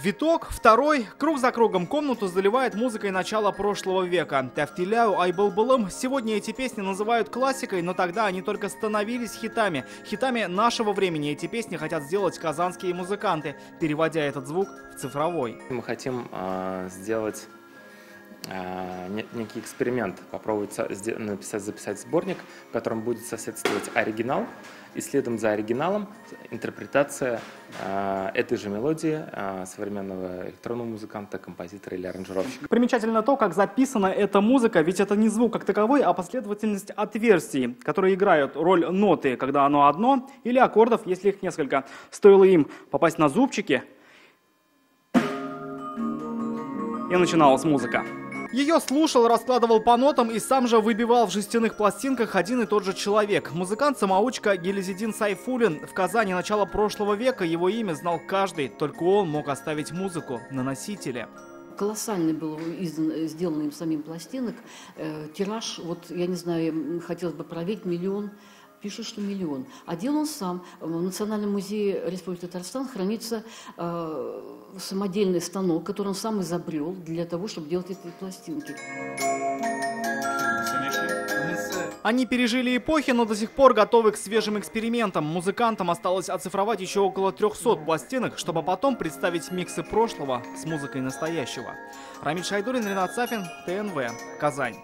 Виток, второй, круг за кругом комнату заливает музыкой начала прошлого века. «Тәфтиләу айбылбылым». Сегодня эти песни называют классикой, но тогда они только становились хитами. Хитами нашего времени эти песни хотят сделать казанские музыканты, переводя этот звук в цифровой. Мы хотим сделать некий эксперимент, попробовать записать сборник, в котором будет соседствовать оригинал, и следом за оригиналом интерпретация этой же мелодии современного электронного музыканта, композитора или аранжировщика. Примечательно то, как записана эта музыка, ведь это не звук как таковой, а последовательность отверстий, которые играют роль ноты, когда оно одно, или аккордов, если их несколько. Стоило им попасть на зубчики, и начиналась музыка. Ее слушал, раскладывал по нотам и сам же выбивал в жестяных пластинках один и тот же человек. Музыкант-самоучка Гелизидин Сайфуллин. В Казани начала прошлого века его имя знал каждый, только он мог оставить музыку на носителе. Колоссальный был сделан им самим пластинок. Тираж, вот я не знаю, хотелось бы проверить, 1 миллион. Пишут, что 1 миллион. А делал он сам. В Национальном музее Республики Татарстан хранится самодельный станок, который он сам изобрел для того, чтобы делать эти пластинки. Они пережили эпохи, но до сих пор готовы к свежим экспериментам. Музыкантам осталось оцифровать еще около 300 пластинок, чтобы потом представить миксы прошлого с музыкой настоящего. Рамиль Шайдуллин, Ренат Сафин, ТНВ, Казань.